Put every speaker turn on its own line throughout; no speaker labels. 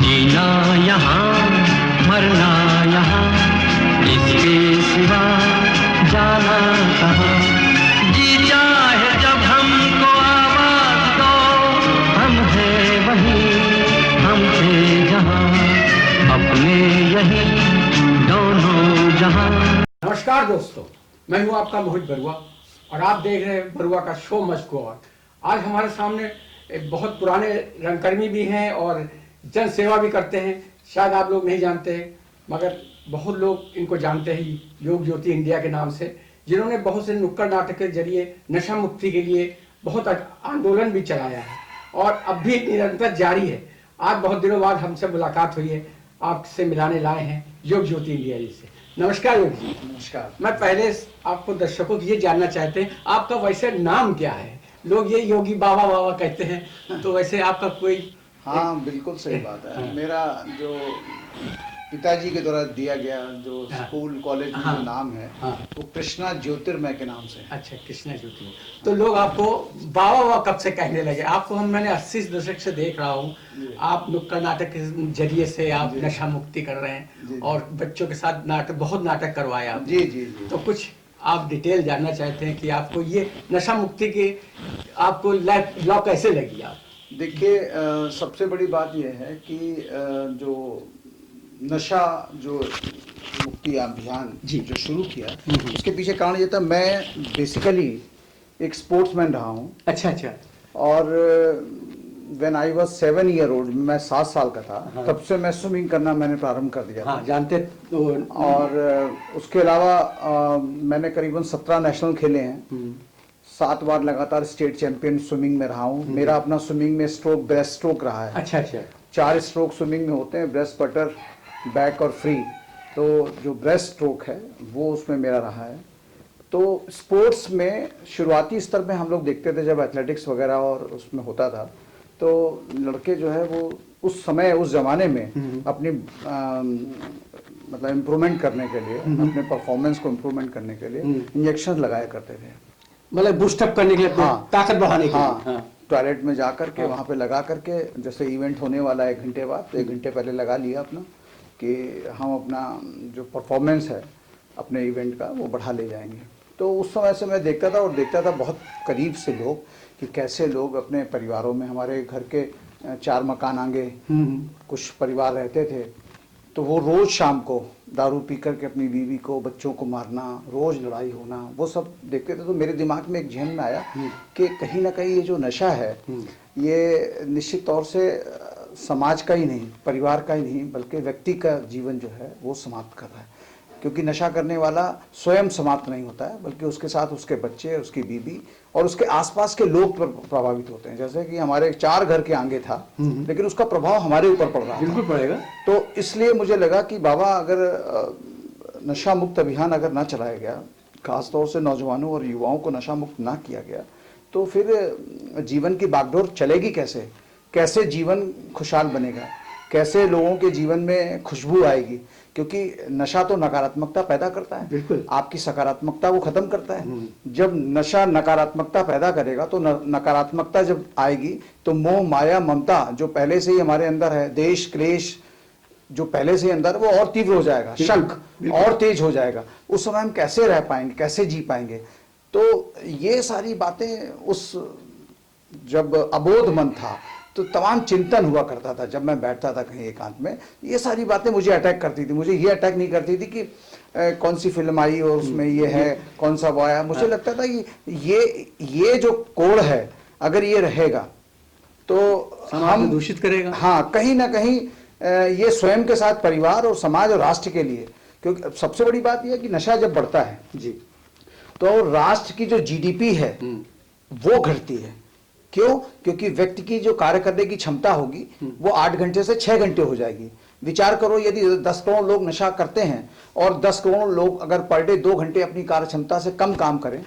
जीना यहाँ मरना यहाँ, इसके सिवा जाना कहाँ। जी चाहे जब हमको आवाज दो, हम हैं वहीं, हम थे जहाँ, अपने यही दोनों जहाँ।
नमस्कार दोस्तों, मैं हूं आपका मोहित बरुआ और आप देख रहे हैं बरुआ का शो मच गो ऑन। आज हमारे सामने एक बहुत पुराने रंगकर्मी भी हैं और जन सेवा भी करते हैं। शायद आप लोग नहीं जानते हैं, मगर बहुत लोग इनको जानते हैं योग ज्योति इंडिया के नाम से, जिन्होंने बहुत से नुक्कड़ नाटक के जरिए नशा मुक्ति के लिए बहुत आंदोलन भी चलाया है और अब भी निरंतर जारी है। आज बहुत दिनों बाद हमसे मुलाकात हुई है, आपसे मिलाने लाए हैं योग ज्योति इंडिया जी से। नमस्कार योग जी।
नमस्कार।
मैं पहले आपको दर्शकों को ये जानना चाहते हैं, आपका वैसे नाम क्या है? लोग ये योगी बाबा बाबा कहते हैं, तो वैसे आपका कोई?
हाँ, बिल्कुल सही बात है। मेरा जो पिताजी के द्वारा दिया गया जो स्कूल कॉलेज में जो नाम है वो कृष्णा ज्योतिर्मय के नाम से।
अच्छा, कृष्णा ज्योति। तो लोग आपको बाबा बाबा कब से कहने लगे? आपको मैंने 80 दशक से देख रहा हूँ, आप नुक्कड़ नाटक के जरिए से आप नशा मुक्ति कर रहे हैं और बच्चों के साथ बहुत नाटक करवाए आप।
जी जी जी।
तो कुछ आप डिटेल जानना चाहते हैं कि आपको ये नशा मुक्ति की आपको लॉ कैसे लगी? आप
देखिए, सबसे बड़ी बात यह है कि जो नशा जो मुक्ति अभियान जो शुरू किया उसके पीछे कारण ये था, मैं बेसिकली एक स्पोर्ट्समैन रहा हूँ।
अच्छा अच्छा।
और when I was 7 year old, मैं 7 साल का था, तब से मैं स्विमिंग करना मैंने प्रारंभ कर दिया।
हाँ, जानते तो।
और उसके अलावा मैंने करीबन 17 नेशनल खेले हैं। 7 बार लगातार स्टेट चैंपियन स्विमिंग में रहा हूँ। मेरा अपना स्विमिंग में स्ट्रोक ब्रेस्ट स्ट्रोक रहा है।
अच्छा अच्छा।
4 स्ट्रोक स्विमिंग में होते हैं, ब्रेस्ट, बटर, बैक और फ्री। तो जो ब्रेस्ट स्ट्रोक है वो उसमें मेरा रहा है। तो स्पोर्ट्स में शुरुआती स्तर में हम लोग देखते थे जब एथलेटिक्स वगैरह और उसमें होता था, तो लड़के जो है वो उस समय उस जमाने में अपनी मतलब इम्प्रूवमेंट करने के लिए, अपने परफॉर्मेंस को इम्प्रूवमेंट करने के लिए इंजेक्शन लगाया करते थे,
मतलब बूस्टअप करने के लिए, ताकत बढ़ाने के लिए।
हाँ, टॉयलेट में जा करके वहाँ पे लगा करके, जैसे इवेंट होने वाला है 1 घंटे बाद, तो 1 घंटे पहले लगा लिया अपना कि हम अपना जो परफॉर्मेंस है अपने इवेंट का वो बढ़ा ले जाएंगे। तो उस समय से मैं देखता था और देखता था बहुत करीब से लोग कि कैसे लोग अपने परिवारों में, हमारे घर के 4 मकान आगे कुछ परिवार रहते थे, तो वो रोज शाम को दारू पी करके अपनी बीवी को, बच्चों को मारना, रोज लड़ाई होना, वो सब देखते थे। तो मेरे दिमाग में एक जहन में आया कि कहीं ना कहीं ये जो नशा है ये निश्चित तौर से समाज का ही नहीं, परिवार का ही नहीं, बल्कि व्यक्ति का जीवन जो है वो समाप्त कर रहा है। क्योंकि नशा करने वाला स्वयं समाप्त नहीं होता है, बल्कि उसके साथ उसके बच्चे, उसकी बीवी और उसके आसपास के लोग प्रभावित होते हैं। जैसे कि हमारे 4 घर के आगे था, लेकिन उसका प्रभाव हमारे ऊपर पड़ रहा है।
बिल्कुल पड़ेगा।
तो इसलिए मुझे लगा कि बाबा, अगर नशा मुक्त अभियान अगर ना चलाया गया, खासतौर से नौजवानों और युवाओं को नशा मुक्त ना किया गया, तो फिर जीवन की बागडोर चलेगी कैसे? कैसे जीवन खुशहाल बनेगा? कैसे लोगों के जीवन में खुशबू आएगी? क्योंकि नशा तो नकारात्मकता पैदा करता है।
बिल्कुल।
आपकी सकारात्मकता वो खत्म करता है। जब नशा नकारात्मकता पैदा करेगा तो नकारात्मकता जब आएगी तो मोह, माया, ममता जो पहले से ही हमारे अंदर है, देश क्लेश जो पहले से ही अंदर, वो और तीव्र हो जाएगा, शक और तेज हो जाएगा। उस समय हम कैसे रह पाएंगे, कैसे जी पाएंगे? तो ये सारी बातें उस जब अबोध मन था तो तमाम चिंतन हुआ करता था। जब मैं बैठता था कहीं एकांत में, ये सारी बातें मुझे अटैक करती थी। मुझे ये अटैक नहीं करती थी कि कौन सी फिल्म आई और उसमें ये है, कौन सा वो आया। मुझे लगता था कि ये जो कोड है अगर ये रहेगा तो हम
दूषित करेगा।
हाँ, कहीं ना कहीं ये स्वयं के साथ, परिवार और समाज और राष्ट्र के लिए, क्योंकि सबसे बड़ी बात यह है कि नशा जब बढ़ता है
जी
तो राष्ट्र की जो जीडीपी है वो घटती है। क्यों? क्योंकि व्यक्ति की जो कार्य करने की क्षमता होगी वो 8 घंटे से 6 घंटे हो जाएगी। विचार करो, यदि 10 करोड़ लोग नशा करते हैं और 10 करोड़ लोग अगर पर डे 2 घंटे अपनी कार्य क्षमता से कम काम करें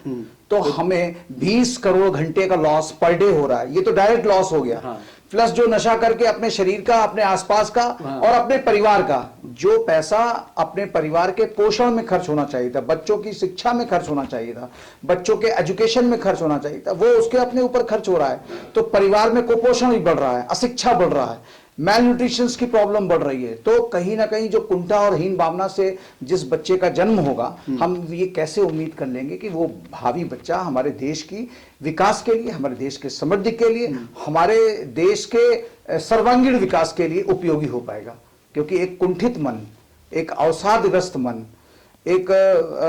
तो हमें 20 करोड़ घंटे का लॉस पर डे हो रहा है। ये तो डायरेक्ट लॉस हो गया। प्लस जो नशा करके अपने शरीर का, अपने आसपास का और अपने परिवार का, जो पैसा अपने परिवार के पोषण में खर्च होना चाहिए था, बच्चों की शिक्षा में खर्च होना चाहिए था, बच्चों के एजुकेशन में खर्च होना चाहिए था, वो उसके अपने ऊपर खर्च हो रहा है। तो परिवार में कुपोषण भी बढ़ रहा है, अशिक्षा बढ़ रहा है, मैल न्यूट्रिशन की प्रॉब्लम बढ़ रही है। तो कहीं ना कहीं जो कुंठा और हीन भावना से जिस बच्चे का जन्म होगा, हम ये कैसे उम्मीद कर लेंगे कि वो भावी बच्चा हमारे देश की विकास के लिए, हमारे देश के समृद्धि के लिए, हमारे देश के सर्वांगीण विकास के लिए उपयोगी हो पाएगा। क्योंकि एक कुंठित मन, एक अवसादग्रस्त मन, एक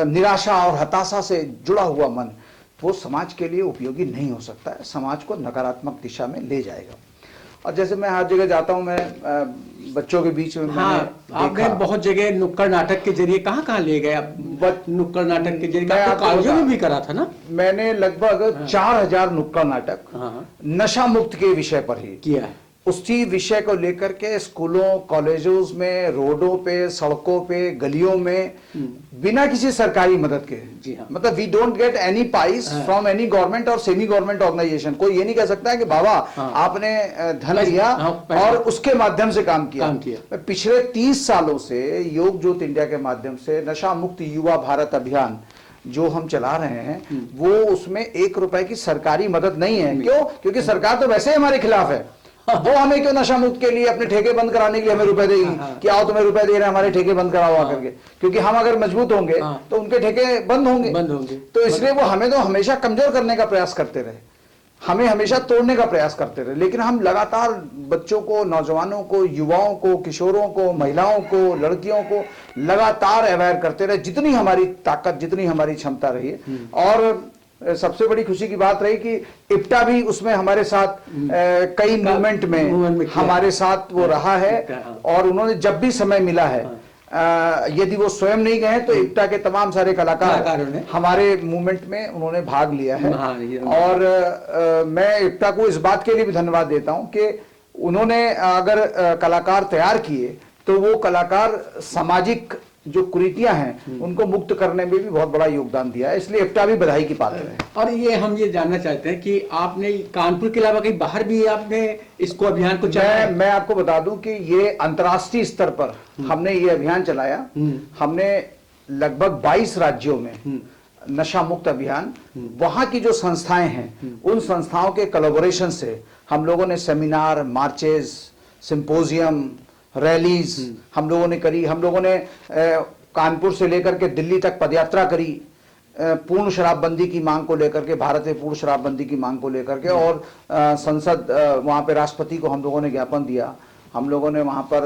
निराशा और हताशा से जुड़ा हुआ मन, वो समाज के लिए उपयोगी नहीं हो सकता है, समाज को नकारात्मक दिशा में ले जाएगा। और जैसे मैं हर जगह जाता हूं, मैं बच्चों के बीच में
आपने बहुत जगह नुक्कड़ नाटक के जरिए कहाँ ले गए आप? नुक्कड़ नाटक के जरिए कॉलेजों में भी करा था ना?
मैंने लगभग 4000 नुक्कड़ नाटक नशा मुक्त के विषय पर ही
किया है।
उसी विषय को लेकर के स्कूलों, कॉलेजों में, रोडों पे, सड़कों पे, गलियों में, बिना किसी सरकारी मदद के,
जी हाँ,
मतलब we don't get any pice from any government और सेमी गवर्नमेंट ऑर्गेनाइजेशन। कोई ये नहीं कह सकता है कि बाबा आपने धन लिया और उसके माध्यम से काम किया। पिछले 30 सालों से योग ज्योति इंडिया के माध्यम से नशा मुक्त युवा भारत अभियान जो हम चला रहे हैं, वो उसमें 1 रुपए की सरकारी मदद नहीं है। क्यों? क्योंकि सरकार तो वैसे ही हमारे खिलाफ है। वो हमें क्यों नशा मुक्त के लिए अपने ठेके बंद कराने के लिए हमें रुपए देगी कि आओ तुम्हें रुपए दे रहे हैं, हमारे ठेके बंद कराओ आकर के। क्योंकि हम अगर मजबूत होंगे तो उनके ठेके बंद होंगे। तो इसलिए वो हमें तो हमेशा कमजोर करने का प्रयास करते रहे, हमें हमेशा तोड़ने का प्रयास करते रहे। लेकिन हम लगातार बच्चों को, नौजवानों को, युवाओं को, किशोरों को, महिलाओं को, लड़कियों को लगातार अवेयर करते रहे, जितनी हमारी ताकत, जितनी हमारी क्षमता रही। और सबसे बड़ी खुशी की बात रही कि इप्टा भी उसमें हमारे साथ कई मूवमेंट में हमारे साथ वो रहा है। और उन्होंने जब भी समय मिला है, यदि वो स्वयं नहीं गए तो इप्टा के तमाम सारे कलाकारों ने हमारे मूवमेंट में उन्होंने भाग लिया है। और मैं इप्टा को इस बात के लिए भी धन्यवाद देता हूं कि उन्होंने अगर कलाकार तैयार किए तो वो कलाकार सामाजिक जो कुरीतियां हैं उनको मुक्त करने में भी बहुत बड़ा योगदान दिया है। इसलिए इप्टा भी बधाई की पात्र है।
और ये हम ये जानना चाहते हैं कि आपने कानपुर के अलावा कहीं बाहर भी आपने इसको अभियान को चलाया?
मैं आपको बता दूं कि ये अंतर्राष्ट्रीय स्तर पर हमने ये अभियान चलाया। हमने लगभग 22 राज्यों में नशा मुक्त अभियान, वहां की जो संस्थाएं हैं उन संस्थाओं के कोलैबोरेशन से हम लोगों ने सेमिनार, मार्चेस, सिंपोजियम, रैलीज हम लोगों ने करी। हम लोगों ने कानपुर से लेकर के दिल्ली तक पदयात्रा करी, पूर्ण शराबबंदी की मांग को लेकर के, भारत में पूर्ण शराबबंदी की मांग को लेकर के। और संसद, वहां पे राष्ट्रपति को हम लोगों ने ज्ञापन दिया। हम लोगों ने वहां पर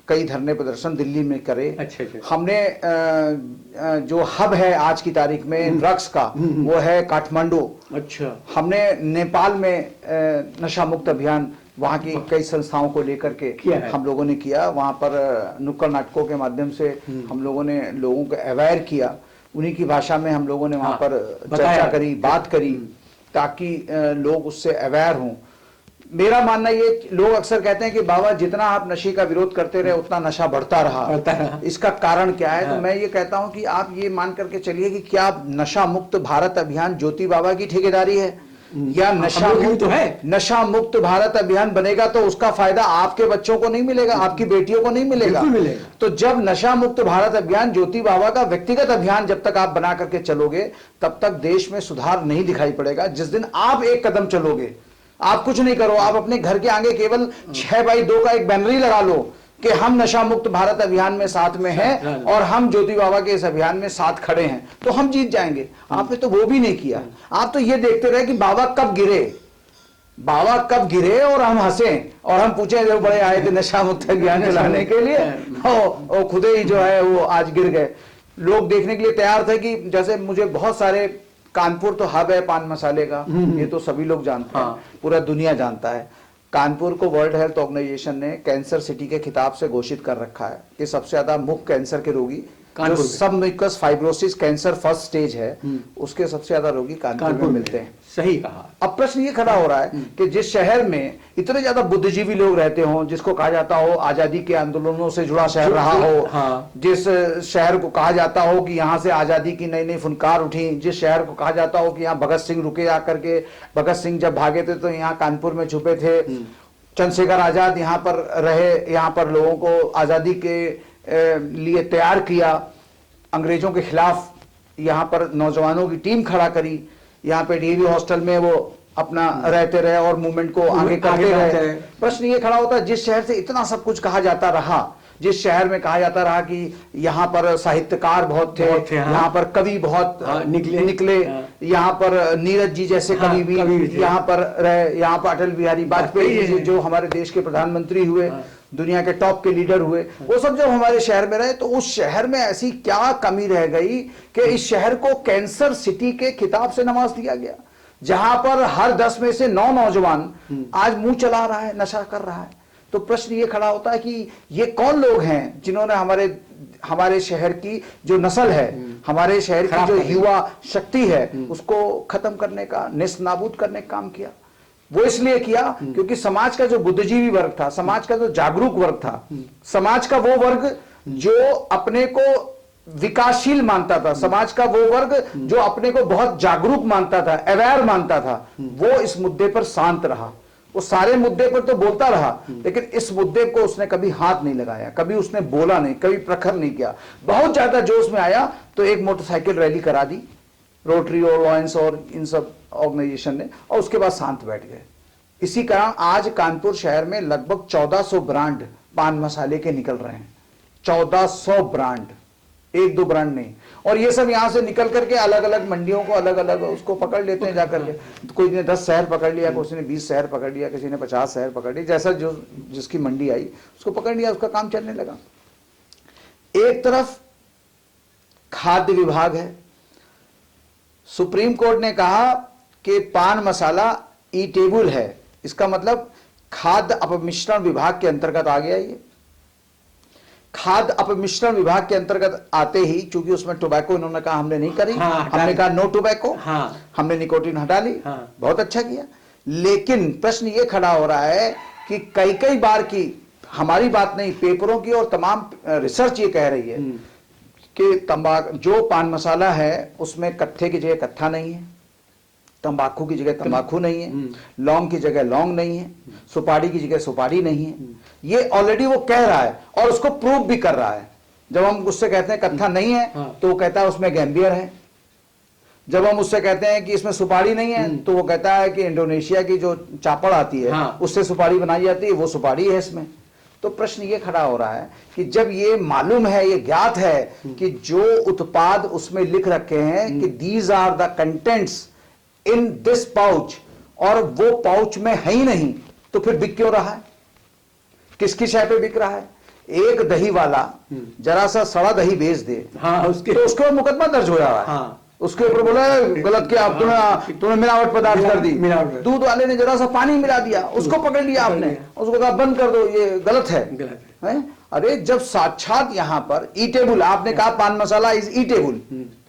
कई धरने प्रदर्शन दिल्ली में करे।
अच्छा।
हमने जो हब है आज की तारीख में ड्रग्स का, वो है काठमांडू।
अच्छा। हमने
नेपाल में नशा मुक्त अभियान वहाँ की कई संस्थाओं को लेकर के हम लोगों ने किया। वहाँ पर नुक्कड़ नाटकों के माध्यम से हम लोगों ने लोगों को अवेयर किया, उन्हीं की भाषा में हम लोगों ने वहाँ पर चर्चा करी, बात करी, ताकि लोग उससे अवेयर हों। मेरा मानना ये, लोग अक्सर कहते हैं कि बाबा जितना आप नशे का विरोध करते रहे उतना नशा बढ़ता रहा, इसका कारण क्या है? तो मैं ये कहता हूँ कि आप ये मान करके चलिए कि क्या नशा मुक्त भारत अभियान ज्योति बाबा की ठेकेदारी है या नशा मुक्त भारत अभियान बनेगा तो उसका फायदा आपके बच्चों को नहीं मिलेगा, आपकी बेटियों को नहीं मिलेगा। तो जब नशा मुक्त भारत अभियान ज्योति बाबा का व्यक्तिगत अभियान जब तक आप बना करके चलोगे तब तक देश में सुधार नहीं दिखाई पड़ेगा। जिस दिन आप एक कदम चलोगे, आप कुछ नहीं करो, आप अपने घर के आगे केवल 6x2 का एक बैनर ही लगा लो कि हम नशा मुक्त भारत अभियान में साथ में हैं और हम ज्योति बाबा के इस अभियान में साथ खड़े हैं, तो हम जीत जाएंगे। आपने तो वो भी नहीं किया। आप तो ये देखते रहे कि बाबा कब गिरे और हम हंसे और हम पूछे जो बड़े आए थे नशा मुक्त अभियान चलाने के लिए, और खुद ही जो है वो आज गिर गए। लोग देखने के लिए तैयार थे कि जैसे मुझे बहुत सारे, कानपुर तो हब है पान मसाले का, ये तो सभी लोग जानते हैं, पूरा दुनिया जानता है। कानपुर को वर्ल्ड हेल्थ ऑर्गेनाइजेशन ने कैंसर सिटी के खिताब से घोषित कर रखा है कि सबसे ज्यादा मुख्य कैंसर के रोगी, जो submucous fibrosis cancer first stage है, उसके सबसे ज्यादा रोगी कानपुर में मिलते हैं।
सही कहा।
अब प्रश्न ये खड़ा हो रहा है कि जिस शहर में इतने ज्यादा बुद्धिजीवी लोग रहते हों, जिसको कहा जाता हो आजादी के आंदोलनों से जुड़ा शहर रहा हो, जिस शहर को कहा जाता हो कि यहाँ से आजादी की नई नई फुनकार उठी, जिस शहर को कहा जाता हो कि यहाँ भगत सिंह रुके आकर के, भगत सिंह जब भागे थे तो यहाँ कानपुर में छुपे थे, चंद्रशेखर आजाद यहाँ पर रहे, यहाँ पर लोगों को आजादी के लिए तैयार किया, अंग्रेजों के खिलाफ यहाँ पर नौजवानों की टीम खड़ा करी, यहाँ पे डीएवी हॉस्टल में वो अपना रहते रहे और मूवमेंट को आगे करते रहे। प्रश्न ये खड़ा होता है, जिस शहर से इतना सब कुछ कहा जाता रहा, जिस शहर में कहा जाता रहा कि यहाँ पर साहित्यकार बहुत थे, यहाँ पर कवि बहुत निकले, यहाँ पर नीरज जी जैसे कवि भी यहाँ पर रहे, यहाँ पर अटल बिहारी वाजपेयी जी जो हमारे देश के प्रधानमंत्री हुए, दुनिया के टॉप के लीडर हुए, वो सब जब हमारे शहर में रहे, तो उस शहर में ऐसी क्या कमी रह गई कि इस शहर को कैंसर सिटी के खिताब से नवाज दिया गया, जहां पर हर 10 में से 9 नौजवान आज मुंह चला रहा है, नशा कर रहा है। तो प्रश्न ये खड़ा होता है कि ये कौन लोग हैं जिन्होंने हमारे शहर की जो नस्ल है, हमारे शहर की जो युवा शक्ति है, उसको खत्म करने का, नेस्तनाबूद करने का काम किया। वो इसलिए किया क्योंकि समाज का जो बुद्धिजीवी वर्ग था, समाज का जो जागरूक वर्ग था, समाज का वो वर्ग जो अपने को विकासशील मानता था, समाज का वो वर्ग जो अपने को बहुत जागरूक मानता था, अवेयर मानता था, वो इस मुद्दे पर शांत रहा। वो सारे मुद्दे पर तो बोलता रहा, लेकिन इस मुद्दे को उसने कभी हाथ नहीं लगाया, कभी उसने बोला नहीं, कभी प्रखर नहीं किया। बहुत ज्यादा जोश में आया तो एक मोटरसाइकिल रैली करा दी रोटरी और लॉयंस और इन सब ऑर्गेनाइजेशन ने, और उसके बाद शांत बैठ गए। इसी कारण आज कानपुर शहर में लगभग 1400 ब्रांड पान मसाले के निकल रहे हैं। 1400 ब्रांड, एक दो ब्रांड नहीं। और ये सब यहां से निकल करके अलग अलग मंडियों को अलग अलग उसको पकड़ लेते हैं जाकर के। तो कोई ने 10 शहर पकड़ लिया, किसी ने 20 शहर पकड़ लिया, किसी ने 50 शहर पकड़ लिया, जैसा जो जिसकी मंडी आई उसको पकड़ लिया, उसका काम चलने लगा। एक तरफ खाद्य विभाग है, सुप्रीम कोर्ट ने कहा कि पान मसाला ई टेबल है, इसका मतलब खाद्य अपमिश्रण विभाग के अंतर्गत आ गया। ये खाद्य अपमिश्रण विभाग के अंतर्गत आते ही, चूंकि उसमें टोबैको इन्होंने कहा हमने नहीं करी, हमने कहा नो टोबैको, हमने निकोटीन हटा ली, बहुत अच्छा किया। लेकिन प्रश्न ये खड़ा हो रहा है कि कई कई बार की, हमारी बात नहीं, पेपरों की और तमाम रिसर्च ये कह रही है कि जो पान मसाला है उसमें कत्थे की जगह कत्था नहीं है, तंबाकू की जगह तंबाकू नहीं है, लौंग की जगह लौंग नहीं है, सुपारी की जगह सुपारी नहीं है। ये ऑलरेडी वो कह रहा है और उसको प्रूव भी कर रहा है। जब हम उससे कहते हैं कत्था नहीं है तो वो कहता है उसमें गैम्बियर है। जब हम उससे कहते हैं कि इसमें सुपारी नहीं है तो वो कहता है कि इंडोनेशिया की जो चापड़ आती है उससे सुपारी बनाई जाती है, वो सुपारी है इसमें। तो प्रश्न ये खड़ा हो रहा है कि जब ये मालूम है, ये ज्ञात है कि जो उत्पाद उसमें लिख रखे हैं कि these are the contents in this pouch, और वो पाउच में है ही नहीं, तो फिर बिक क्यों रहा है? किसकी शय पे बिक रहा है? एक दही वाला जरा सा सड़ा दही बेच दे, तो उसके ऊपर मुकदमा दर्ज हो रहा है, उसके ऊपर बोला गलत किया, तुमने मिलावट पदार्थ कर दी। दूध वाले ने जरा सा पानी मिला दिया, उसको पकड़ लिया आपने, उसको कहा बंद कर दो, ये गलत है। अरे जब साक्षात यहां पर ई टेबल, आपने कहा पान मसाला इज ई टेबल,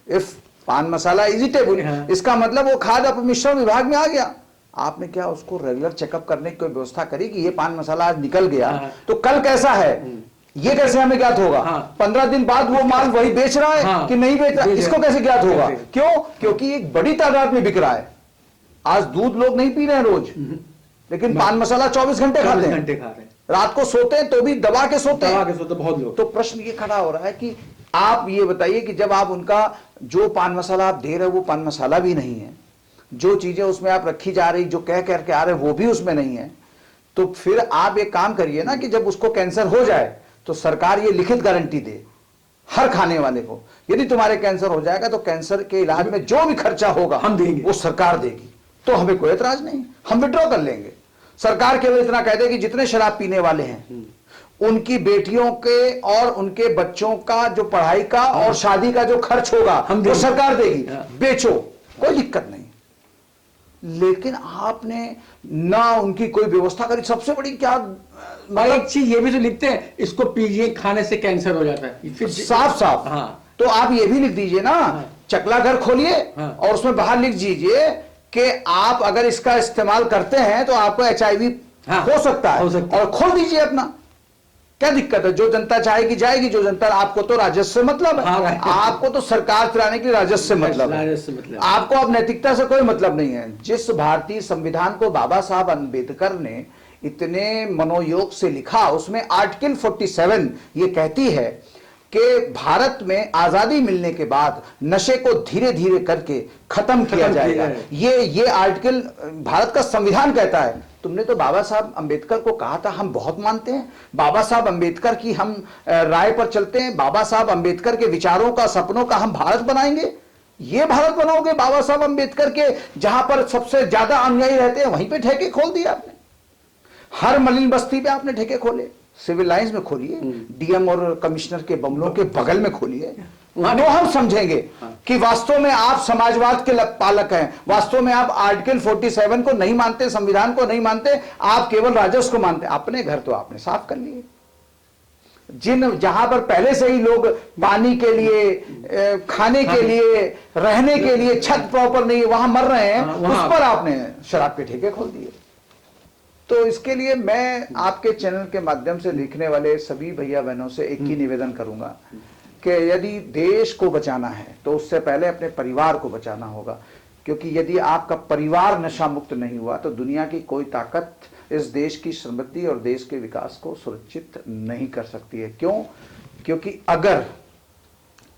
इफ पान मसाला इज टेबल, इसका मतलब वो खाद्य अपमिश्रण विभाग में आ गया। आपने क्या उसको रेगुलर चेकअप करने की कोई व्यवस्था करी कि ये पान मसाला आज निकल गया तो कल कैसा है, ये कैसे हमें ज्ञात होगा? 15 दिन बाद वो माल वही बेच रहा है कि नहीं बेच रहा है, इसको कैसे ज्ञात होगा? क्यों? क्योंकि एक बड़ी तादाद में बिक रहा है। आज दूध लोग नहीं पी रहे हैं रोज, लेकिन पान मसाला 24 घंटे खाते हैं, रात को सोते हैं तो भी दबा के सोते हैं बहुत लोग। तो प्रश्न ये खड़ा हो रहा है कि आप ये बताइए कि जब आप उनका जो पान मसाला आप दे रहे हो वो पान मसाला भी नहीं है, जो चीजें उसमें आप रखी जा रही, जो कह करके आ रहे वो भी उसमें नहीं है, तो फिर आप एक काम करिए ना कि जब उसको कैंसर हो जाए तो सरकार ये लिखित गारंटी दे हर खाने वाले को, यदि तुम्हारे कैंसर हो जाएगा तो कैंसर के इलाज में जो भी खर्चा होगा हम देंगे, वो सरकार देगी। तो हमें कोई एतराज नहीं, हम विड्रॉ कर लेंगे। सरकार केवल इतना कह दे कि जितने शराब पीने वाले हैं उनकी बेटियों के और उनके बच्चों का जो पढ़ाई का और शादी का जो खर्च होगा वो सरकार देगी, बेचो, कोई दिक्कत नहीं। लेकिन आपने ना उनकी कोई व्यवस्था करी। सबसे बड़ी क्या
एक चीज ये भी तो लिखते हैं, इसको पीजिए खाने से कैंसर हो जाता है, फिर
साफ साफ। तो आप ये भी लिख दीजिए ना, चकला घर खोलिए और उसमें बाहर लिख दीजिए कि आप अगर इसका इस्तेमाल करते हैं तो आपको HIV हो सकता है, और खोल दीजिए अपना, क्या दिक्कत है? जो जनता चाहेगी जाएगी, जो जनता, आपको तो राजस्व से मतलब है, आपको तो सरकार चलाने के लिए राजस्व से मतलब है, आपको अब नैतिकता से कोई मतलब नहीं है। जिस भारतीय संविधान को बाबा साहब अंबेडकर ने इतने मनोयोग से लिखा, उसमें आर्टिकल 47 ये कहती है कि भारत में आजादी मिलने के बाद नशे को धीरे धीरे करके खत्म किया जाएगा। ये आर्टिकल भारत का संविधान कहता है। तुमने तो बाबा साहब अंबेडकर को कहा था, हम बहुत मानते हैं बाबा साहब अंबेडकर की, हम राय पर चलते हैं, बाबा साहब अंबेडकर के विचारों का, सपनों का हम भारत बनाएंगे। ये भारत बनाओगे बाबा साहब अंबेडकर के, जहां पर सबसे ज्यादा अनुयायी रहते हैं वहीं पे ठेके खोल दिए आपने। हर मलिन बस्ती पे आपने ठेके खोले, सिविल लाइंस में खोलिए, डीएम और कमिश्नर के बंगलों के बगल में खोलिए, तो हम समझेंगे कि वास्तव में आप समाजवाद के पालक हैं, वास्तव में आप आर्टिकल 47 को नहीं मानते, संविधान को नहीं मानते, आप केवल राजस्व को मानते। अपने घर तो आपने साफ कर लिए, जहां पर पहले से ही लोग पानी के लिए, खाने के लिए, रहने के लिए छत प्रॉपर नहीं है, वहां मर रहे हैं, उस पर आपने शराब के ठेके खोल दिए। तो इसके लिए मैं आपके चैनल के माध्यम से लिखने वाले सभी भैया बहनों से एक ही निवेदन करूंगा कि यदि देश को बचाना है तो उससे पहले अपने परिवार को बचाना होगा, क्योंकि यदि आपका परिवार नशा मुक्त नहीं हुआ तो दुनिया की कोई ताकत इस देश की समृद्धि और देश के विकास को सुरक्षित नहीं कर सकती है। क्यों? क्योंकि अगर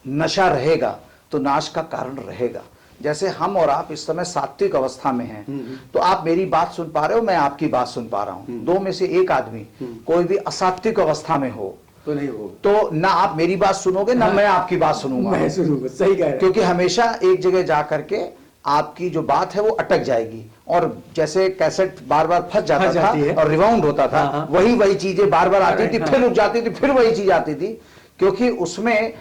नशा रहेगा तो नाश का कारण रहेगा। जैसे हम और आप इस समय सात्विक अवस्था में हैं, तो आप मेरी बात सुन पा रहे हो, मैं आपकी बात सुन पा रहा हूं। दो में से एक आदमी कोई भी असात्विक अवस्था में हो
तो नहीं हो,
तो ना आप मेरी बात सुनोगे ना मैं आपकी बात सुनूंगा।
मैं सुनूंगा, सही कह रहे हैं।
क्योंकि हमेशा एक जगह जा करके आपकी जो बात है वो अटक जाएगी, और जैसे कैसेट बार बार फंस जाता था और रिवाउंड होता था, वही चीजें बार बार आती थी, फिर रुक जाती थी, फिर वही चीज आती थी, क्योंकि उसमें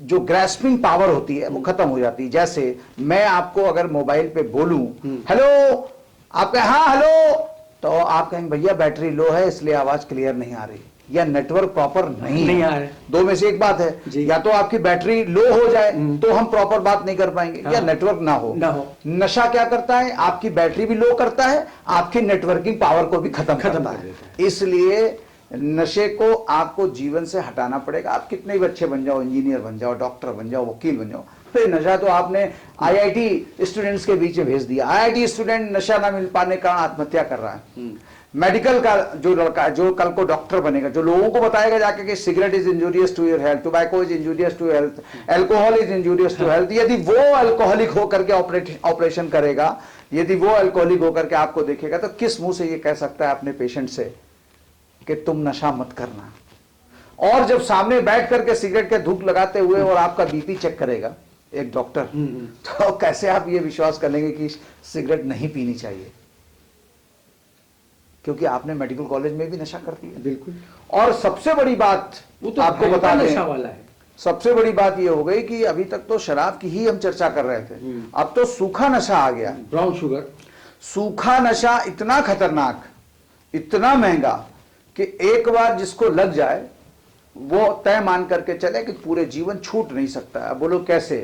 जो ग्रैस्पिंग पावर होती है वो खत्म हो जाती है। जैसे मैं आपको अगर मोबाइल पे बोलूं हेलो, आप कहें हाँ हेलो, तो आप कहेंगे भैया बैटरी लो है इसलिए आवाज क्लियर नहीं आ रही, या नेटवर्क प्रॉपर नहीं आ रहा। दो में से एक बात है, या तो आपकी बैटरी लो हो जाए तो हम प्रॉपर बात नहीं कर पाएंगे, या नेटवर्क ना हो। नशा क्या करता है? आपकी बैटरी भी लो करता है, आपकी नेटवर्किंग पावर को भी खत्म करता है। इसलिए नशे को आपको जीवन से हटाना पड़ेगा। आप कितने भी अच्छे बन जाओ, इंजीनियर बन जाओ, डॉक्टर बन जाओ, वकील बन जाओ, फिर नशा तो आपने आईआईटी स्टूडेंट्स के बीच में भेज दिया। आईआईटी स्टूडेंट नशा ना मिल पाने का आत्महत्या कर रहा है। मेडिकल का जो लड़का जो कल को डॉक्टर बनेगा, जो लोगों को बताएगा जाके कि cigarette is injurious to your health, tobacco is injurious to health, alcohol is injurious to health, यदि वो अल्कोहलिक होकर के ऑपरेशन करेगा, यदि वो अल्कोहलिक होकर के आपको देखेगा, तो किस मुंह से ये कह सकता है अपने पेशेंट से कि तुम नशा मत करना? और जब सामने बैठ करके सिगरेट के धूप लगाते हुए और आपका बीपी चेक करेगा एक डॉक्टर, तो कैसे आप ये विश्वास कर लेंगे कि सिगरेट नहीं पीनी चाहिए? क्योंकि आपने मेडिकल कॉलेज में भी नशा कर दिया।
बिल्कुल।
और सबसे बड़ी बात
वो तो
आपको बता दें,
नशा वाला है।
सबसे बड़ी बात ये हो गई कि अभी तक तो शराब की ही हम चर्चा कर रहे थे, अब तो सूखा नशा आ गया,
ब्राउन शुगर।
सूखा नशा इतना खतरनाक, इतना महंगा कि एक बार जिसको लग जाए वो तय मान करके चले कि पूरे जीवन छूट नहीं सकता। अब बोलो कैसे?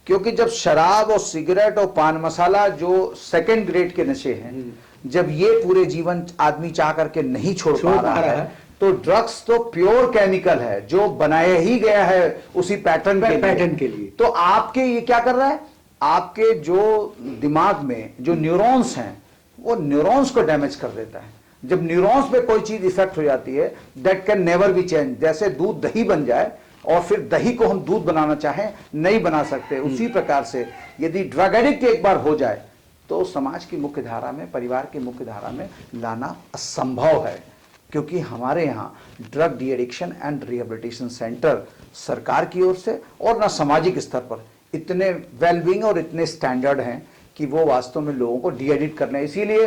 क्योंकि जब शराब और सिगरेट और पान मसाला जो सेकंड ग्रेड के नशे हैं, जब ये पूरे जीवन आदमी चाह करके नहीं छोड़ पा रहा है, तो ड्रग्स तो प्योर केमिकल है जो बनाया ही गया है उसी पैटर्न के लिए। तो आपके ये क्या कर रहा है? आपके जो दिमाग में जो न्यूरॉन्स हैं वो न्यूरॉन्स को डैमेज कर देता है। जब न्यूरॉन्स पे कोई चीज इफेक्ट हो जाती है, that can never be change. जैसे दूध दही बन जाए और फिर दही को हम दूध बनाना चाहें नहीं बना सकते, उसी प्रकार से यदि ड्रग एडिक्ट एक बार हो जाए तो समाज की मुख्य धारा में, परिवार की मुख्य धारा में लाना असंभव है। क्योंकि हमारे यहाँ drug de addiction and rehabilitation centre सरकार की ओर से और ना सामाजिक स्तर पर इतने वेलबींग और इतने स्टैंडर्ड हैं कि वो वास्तव में लोगों को डी एडिक्ट करने। इसीलिए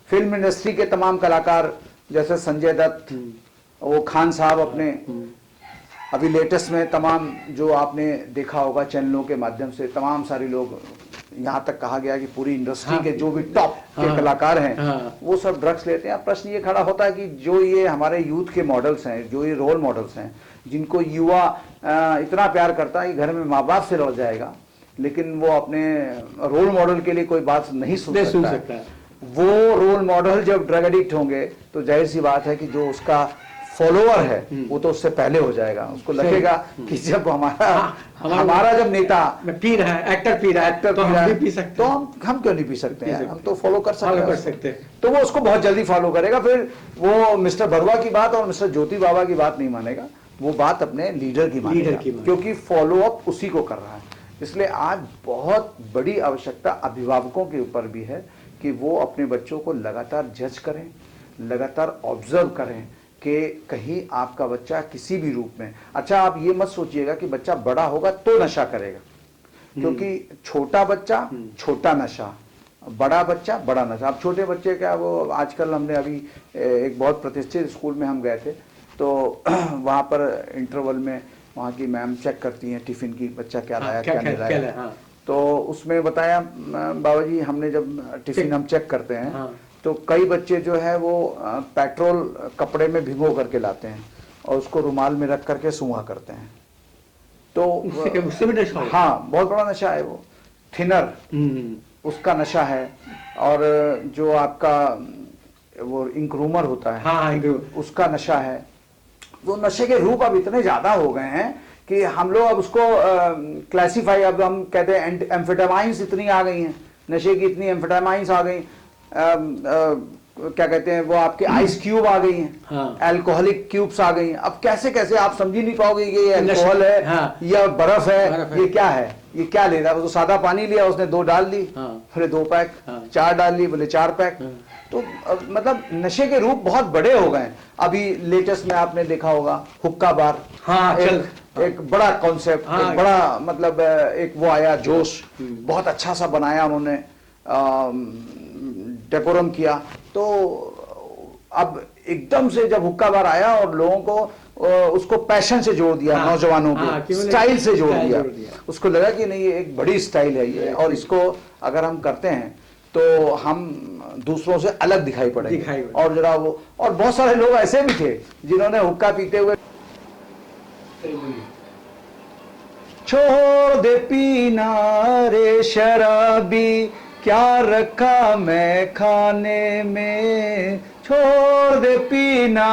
फिल्म इंडस्ट्री के तमाम कलाकार जैसे संजय दत्त, वो खान साहब, अपने अभी लेटेस्ट में तमाम जो आपने देखा होगा चैनलों के माध्यम से, तमाम सारे लोग, यहाँ तक कहा गया कि पूरी इंडस्ट्री के जो भी टॉप के कलाकार हैं वो सब ड्रग्स लेते हैं। अब प्रश्न ये खड़ा होता है कि जो ये हमारे यूथ के मॉडल्स हैं, जो ये रोल मॉडल्स हैं, जिनको युवा इतना प्यार करता है कि घर में माँ बाप से लड़ जाएगा, लेकिन वो अपने रोल मॉडल के लिए कोई बात नहीं सुन सकता है। वो रोल मॉडल जब ड्रग एडिक्ट होंगे तो जाहिर सी बात है कि जो उसका फॉलोअर है वो तो उससे पहले हो जाएगा। उसको लगेगा कि जब हमारा जब नेता
पी रहा है, एक्टर पी रहा है, तो हम भी पी सकते हैं,
तो हम क्यों नहीं पी सकते हैं? हम तो फॉलो कर सकते हैं। तो वो उसको बहुत जल्दी फॉलो करेगा। फिर वो मिस्टर बरुआ की बात और मिस्टर ज्योति बाबा की बात नहीं मानेगा, वो बात अपने लीडर की मानेगा, क्योंकि फॉलो अप उसी को कर रहा है। इसलिए आज बहुत बड़ी आवश्यकता अभिभावकों के ऊपर भी है कि वो अपने बच्चों को लगातार जज करें, लगातार ऑब्जर्व करें कि कहीं आपका बच्चा किसी भी रूप में, अच्छा आप ये मत सोचिएगा कि बच्चा बड़ा होगा तो नशा करेगा, क्योंकि छोटा बच्चा छोटा नशा, बड़ा बच्चा बड़ा नशा। अब छोटे बच्चे क्या, वो आजकल हमने अभी एक बहुत प्रतिष्ठित स्कूल में हम गए थे, तो वहाँ पर इंटरवल में वहाँ की मैम चेक करती हैं टिफिन की, बच्चा क्या लाया क्या नहीं लाया। तो उसमें बताया बाबा जी, हमने जब टिफिन हम चेक करते हैं तो कई बच्चे जो है वो पेट्रोल कपड़े में भिगो करके लाते हैं और उसको रुमाल में रख करके सूंघा करते हैं। तो
उससे भी नशा,
हाँ बहुत बड़ा नशा है वो। थिनर उसका नशा है, और जो आपका वो इंक रूमर होता है उसका नशा है। वो नशे के रूप अब इतने ज्यादा हो गए हैं कि हम लोग अब उसको क्लासिफाई, अब हम कहते हैं एम्फेटामाइंस इतनी आ गई हैं, नशे की इतनी एम्फेटामाइंस आ गई, क्या कहते हैं वो आपके आइस क्यूब आ गई हैं, अल्कोहलिक क्यूब्स आ गई हैं। अब कैसे कैसे आप समझ ही नहीं पाओगे कि ये अल्कोहल है या बर्फ है, ये क्या है, ये क्या ले रहा है। वो तो सादा पानी लिया उसने 2 डाल दी, फिर 2 पैक, 4 डाल ली, बोले 4 पैक। तो मतलब नशे के रूप बहुत बड़े हो गए। अभी लेटेस्ट में आपने देखा होगा हुक्का बार, एक बड़ा कॉन्सेप्ट, एक बड़ा मतलब एक वो आया जोश, बहुत अच्छा सा बनाया उन्होंने, डेकोरम किया। तो अब एकदम से जब हुक्का बार आया और लोगों को उसको पैशन से जोड़ दिया, नौजवानों को स्टाइल से जोड़ दिया, उसको लगा कि नहीं ये एक बड़ी स्टाइल है ये, और इसको अगर हम करते हैं तो हम दूसरों से अलग दिखाई पड़ेंगे। और जरा वो, और बहुत सारे लोग ऐसे भी थे जिन्होंने हुक्का पीते हुए छोड़ दे पीना रे शराबी, क्या रखा मैं खाने में, छोड़ दे पीना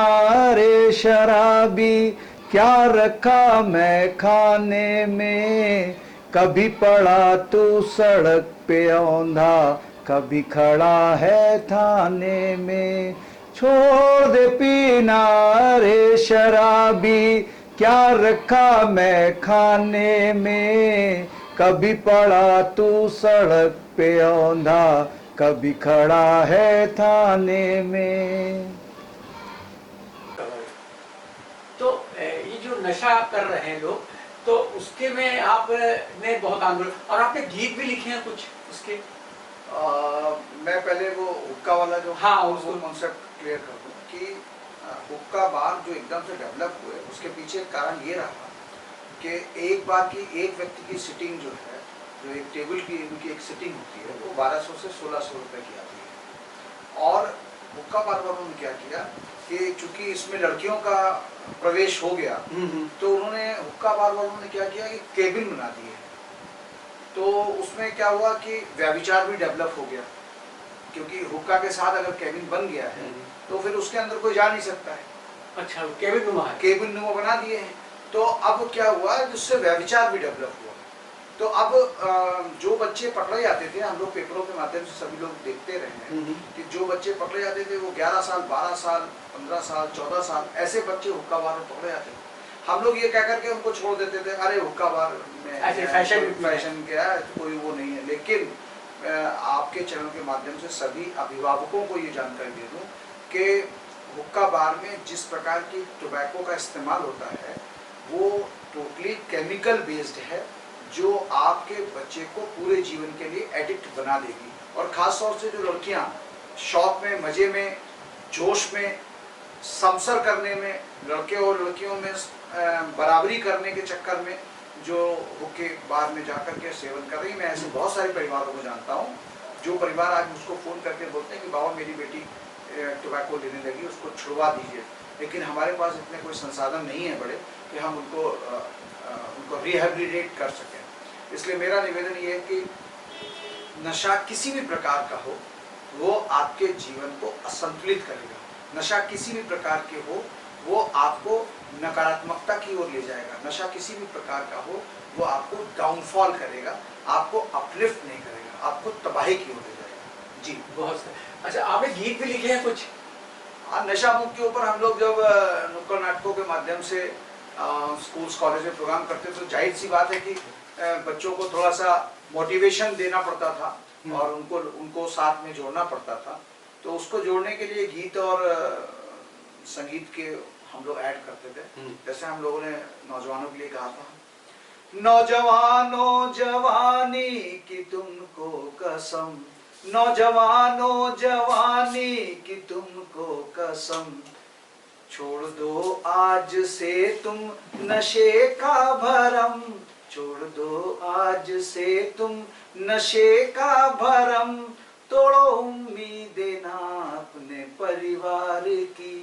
रे शराबी, क्या रखा मैं खाने में, कभी पड़ा तू सड़क पे औंधा, कभी खड़ा है थाने में, छोड़ दे पीना रे शराबी, क्या रखा मैं खाने में, कभी पड़ा तू सड़क पे औंधा, कभी खड़ा है थाने में।
तो ये जो नशा कर रहे हैं लोग, तो उसके में आपने बहुत आंदोलन, और आपने गीत भी लिखे हैं कुछ उसके।
मैं पहले वो हुक्का वाला जो
उसको
कॉन्सेप्ट क्लियर कर दूं कि हुक्का बार जो एकदम से डेवलप हुए, उसके पीछे कारण ये रहा कि एक बार की एक व्यक्ति की सिटिंग जो है, जो एक टेबल की उनकी एक सिटिंग होती है, वो 1200 से 1600 रुपए की आती है। और हुक्का बार वालों ने क्या किया कि चूंकि इसमें लड़कियों का प्रवेश हो गया, तो उन्होंने हुक्का बार वालों ने क्या किया कि केबिन बना दिए। तो उसमें क्या हुआ कि व्यभिचार भी डेवलप हो गया, क्योंकि हुक्का के साथ अगर केबिन बन गया है तो फिर उसके अंदर कोई जा नहीं सकता है।
अच्छा, केबिन नुमा बना दिए हैं। तो अब क्या हुआ, जिससे व्यभिचार भी डेवलप हुआ। तो अब जो बच्चे पकड़े जाते थे, हम लोग पेपरों के माध्यम से सभी लोग देखते रहे हैं कि जो बच्चे पकड़े जाते थे वो 11 साल, 12 साल, 15 साल, 14 साल ऐसे बच्चे हुक्का बार में पकड़े जाते थे। हम लोग ये कह करके उनको छोड़ देते थे, अरे हुक्का बार में फैशन क्या है, तो कोई वो नहीं है। लेकिन आपके चैनल के माध्यम से सभी अभिभावकों को ये जानकारी दे दूं कि हुक्का बार में जिस प्रकार की टोबैको का इस्तेमाल होता है वो टोटली केमिकल बेस्ड है, जो आपके बच्चे को पूरे जीवन के लिए एडिक्ट बना देगी। और ख़ास तौर से जो लड़कियां शौक में, मज़े में, जोश में, समसर करने में, लड़के और लड़कियों में बराबरी करने के चक्कर में जो हुक्के बार में जाकर के सेवन कर रही, मैं ऐसे बहुत सारे परिवारों को जानता हूँ जो परिवार आज मुझको फ़ोन करके बोलते हैं कि बाबा मेरी बेटी टोबैको लेने लगी, उसको छुड़वा दीजिए। लेकिन हमारे पास इतने कोई संसाधन नहीं है बड़े कि हम उनको रिहेबिलिटेट कर सकें। इसलिए मेरा निवेदन ये है कि नशा किसी भी प्रकार का हो वो आपके जीवन को असंतुलित करेगा। नशा किसी भी प्रकार के हो वो आपको नकारात्मकता की ओर ले जाएगा। नशा किसी भी प्रकार का हो वो आपको डाउनफॉल करेगा, आपको अपलिफ्ट नहीं करेगा, आपको तबाही की ओर ले जाएगा। जी बहुत। अच्छा, आपने गीत भी लिखे हैं कुछ?
नशा मुक्त के ऊपर हम लोग जब नुक्कड़ नाटकों के माध्यम से स्कूल्स कॉलेज में प्रोग्राम करते तो जाहिर सी बात है कि बच्चों को थोड़ा सा मोटिवेशन देना पड़ता था और उनको साथ में जोड़ना पड़ता था। तो उसको जोड़ने के लिए गीत और संगीत के हम लोग ऐड करते थे। जैसे हम लोगों ने नौजवानों के लिए कहा था, नौजवानों जवानी की तुमको कसम, नौजवानों जवानी की तुमको कसम, छोड़ दो आज से तुम नशे का भरम, छोड़ दो आज से तुम नशे का भरम, तोड़ो उम्मीदें ना अपने परिवार की,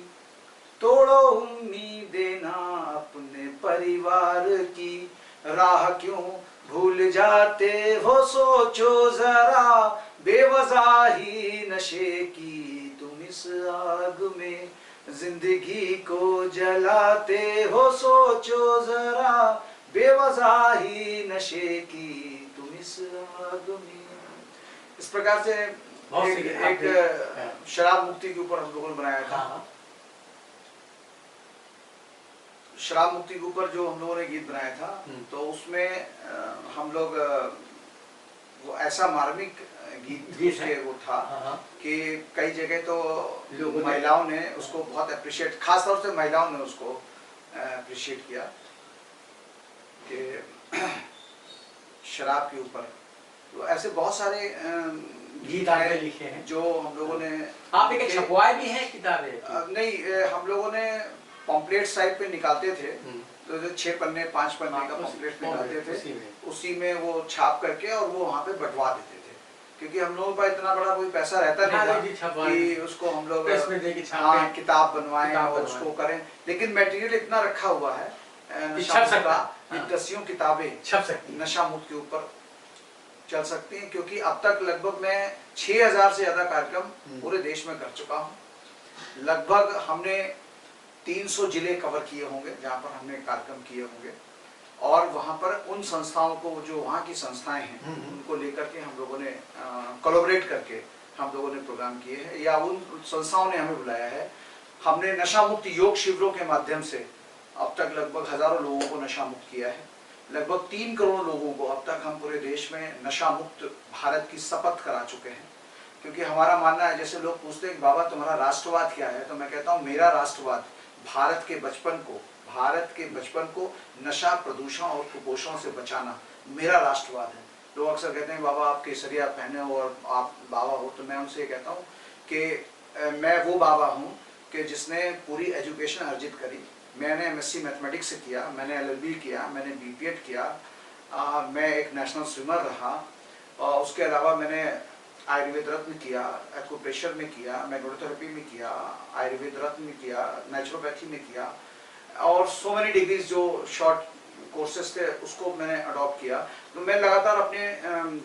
तोड़ो उम्मीदें ना अपने परिवार की, राह क्यों भूल जाते हो सोचो जरा, बेवजह ही नशे की तुम इस आग में, जिंदगी को जलाते हो सोचो जरा, बेवजह ही नशे की तुम इस आग में। इस प्रकार से एक शराब मुक्ति के ऊपर हम लोगों ने बनाया था। शराब मुक्ति के ऊपर जो हम लोगों ने गीत बनाया था, तो उसमें हम लोग वो ऐसा मार्मिक गीत वो था कि कई जगह तो महिलाओं ने उसको बहुत अप्रिशिएट, खास तौर से महिलाओं ने उसको अप्रिशिएट किया कि शराब के ऊपर। तो ऐसे बहुत सारे
गीत आपने लिखे हैं
जो हम लोगों ने,
आप एक छपवाए भी हैं किताबें?
नहीं, हम लोगों ने पॉम्पलेट साइड पे निकालते थे, तो जो 6 पन्ने 5 पन्ने का पॉम्पलेट निकालते थे, उसी में वो छाप करके और वो वहाँ पे बंटवा देते थे, क्योंकि हम लोगों का इतना बड़ा कोई पैसा रहता नहीं था कि उसको हम लोग किताब बनवाएं और उसको करें। लेकिन मटेरियल इतना रखा हुआ है, 10 किताबें नशा मुक्त के ऊपर चल सकती हैं, क्योंकि अब तक लगभग मैं 6000 से ज्यादा कार्यक्रम पूरे देश में कर चुका हूँ। लगभग हमने 300 जिले कवर किए होंगे जहाँ पर हमने कार्यक्रम किए होंगे, और वहाँ पर उन संस्थाओं को, जो वहाँ की संस्थाएं हैं, उनको लेकर के हम लोगों ने कोलैबोरेट करके हम लोगों ने प्रोग्राम किए हैं, या उन संस्थाओं ने हमें बुलाया है। हमने नशा मुक्त योग शिविरों के माध्यम से अब तक लगभग हजारों लोगों को नशा मुक्त किया है। लगभग 3 करोड़ लोगों को अब तक हम पूरे देश में नशा मुक्त भारत की शपथ करा चुके हैं। क्योंकि हमारा मानना है, जैसे लोग पूछते हैं बाबा तुम्हारा राष्ट्रवाद क्या है, तो मैं कहता हूँ मेरा राष्ट्रवाद भारत के बचपन को नशा, प्रदूषण और कुपोषण से बचाना मेरा राष्ट्रवाद है। लोग अक्सर कहते हैं बाबा आप केसरिया पहने हो और आप बाबा हो, तो मैं उनसे कहता हूँ कि मैं वो बाबा हूँ कि जिसने पूरी एजुकेशन अर्जित करी। मैंने MSc मैथमेटिक्स से किया, मैंने LLB किया, मैंने BPEd किया, मैं एक नेशनल स्विमर रहा, और उसके अलावा मैंने आयुर्वेद रत्न किया, एक्यूप्रेशर में किया, मैग्नेटोथेरेपी में किया, आयुर्वेद रत्न में किया, नेचुरोपैथी में किया, और सो मेनी डिग्रीज जो शॉर्ट कोर्सेज थे उसको मैंने अडॉप्ट किया। तो मैं लगातार अपने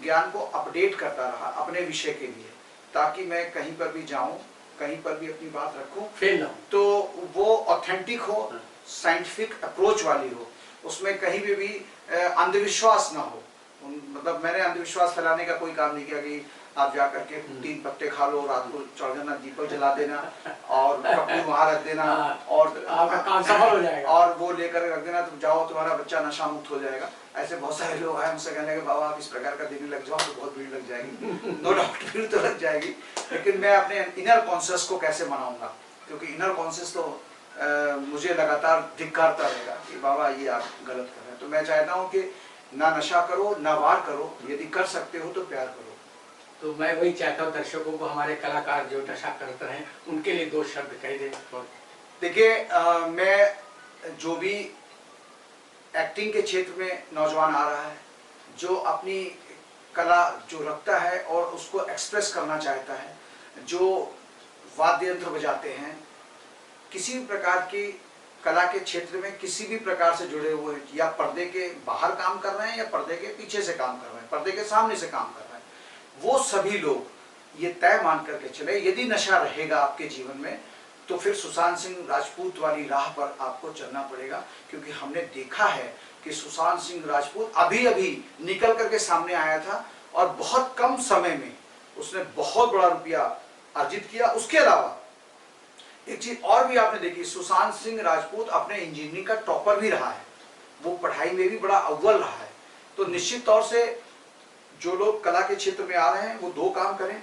ज्ञान को अपडेट करता रहा अपने विषय के लिए, ताकि मैं कहीं पर भी जाऊं, कहीं पर भी अपनी बात रखूं तो वो ऑथेंटिक हो, साइंटिफिक अप्रोच वाली हो, उसमें कहीं भी अंधविश्वास ना हो। मतलब मैंने अंधविश्वास फैलाने का कोई काम नहीं किया कि आप जा करके 3 पत्ते खा लो, रात को चढ़ जाना, दीपक जला देना और कपड़े वहां रख देना और
आपका काम सफल हो जाएगा,
और वो लेकर रख देना, तुम जाओ तुम्हारा बच्चा नशा मुक्त हो जाएगा। ऐसे बहुत सारे लोग आए मुझसे कहने के बाबा आप इस प्रकार का देने लग जाओ तो बहुत भीड़ लग जाएगी। नो डाउट भीड़ तो लग जाएगी, लेकिन मैं अपने इनर कॉन्शियस को कैसे मनाऊंगा, क्योंकि इनर कॉन्शियस तो मुझे लगातार धिक्कारता रहेगा कि बाबा ये आप गलत कर रहे हैं। तो मैं चाहता हूँ कि ना नशा करो, ना वार करो, यदि कर सकते हो तो प्यार करो।
तो मैं वही चाहता हूँ दर्शकों को, हमारे कलाकार जो नशा करते हैं उनके लिए 2 शब्द कह दें।
देखिए, मैं जो भी एक्टिंग के क्षेत्र में नौजवान आ रहा है, जो अपनी कला जो रखता है और उसको एक्सप्रेस करना चाहता है, जो वाद्य यंत्र बजाते हैं, किसी भी प्रकार की कला के क्षेत्र में किसी भी प्रकार से जुड़े हुए, या पर्दे के बाहर काम कर रहे हैं या पर्दे के पीछे से काम कर रहे हैं, पर्दे के सामने से काम कर रहे हैं, वो सभी लोग ये तय मान करके चले, यदि नशा रहेगा आपके जीवन में तो फिर सुशांत सिंह राजपूत वाली राह पर आपको चलना पड़ेगा। क्योंकि हमने देखा है कि सुशांत सिंह राजपूत अभी अभी निकल करके सामने आया था और बहुत कम समय में उसने बहुत बड़ा रुपया अर्जित किया। उसके अलावा एक चीज और भी आपने देखी, सुशांत सिंह राजपूत अपने इंजीनियरिंग का टॉपर भी रहा है, वो पढ़ाई में भी बड़ा अव्वल रहा है। तो निश्चित तौर से जो लोग कला के क्षेत्र में आ रहे हैं वो दो काम करें,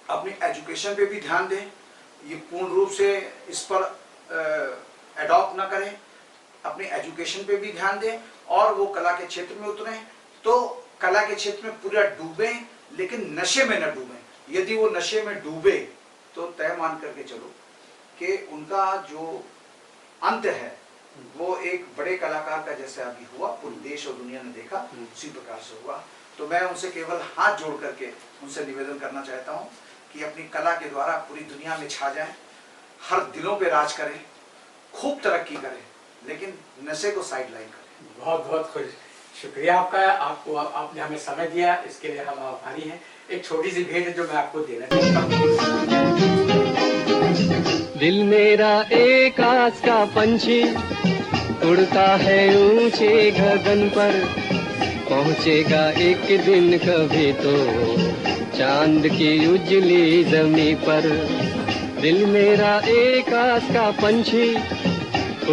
अपनी एजुकेशन पे भी ध्यान दें, ये पूर्ण रूप से इस पर एडॉप्ट ना करें, अपनी एजुकेशन पे भी ध्यान दें और वो कला के क्षेत्र में उतरें। तो कला के क्षेत्र में पूरा डूबें, लेकिन नशे में न डूबें। यदि वो नशे में डूबे तो तय मान करके चलो कि उनका जो अंत है वो एक बड़े कलाकार का जैसे अभी हुआ, पूरे देश और दुनिया ने देखा, उसी प्रकार से हुआ। तो मैं उनसे केवल हाथ जोड़ करके उनसे निवेदन करना चाहता हूँ कि अपनी कला के द्वारा पूरी दुनिया में छा जाएं, हर दिलों पे राज करें, खूब तरक्की करें, लेकिन नशे को साइड लाइन करें।
बहुत बहुत खुश शुक्रिया आपका, आपने हमें समय दिया, इसके लिए हम आभारी हैं। एक छोटी सी भेंट है जो मैं आपको देना चाहता हूँ।
दिल मेरा एक आस का पंछी उड़ता है ऊंचे गगन पर, पहुंचेगा एक दिन कभी तो चांद की उजली जमी पर। दिल मेरा एक आस का पंछी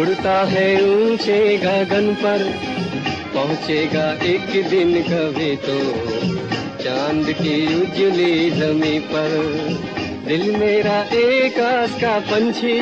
उड़ता है ऊंचे गगन पर, पहुंचेगा एक दिन कभी तो चांद की उजली जमी पर। दिल मेरा एक आस का पंछी।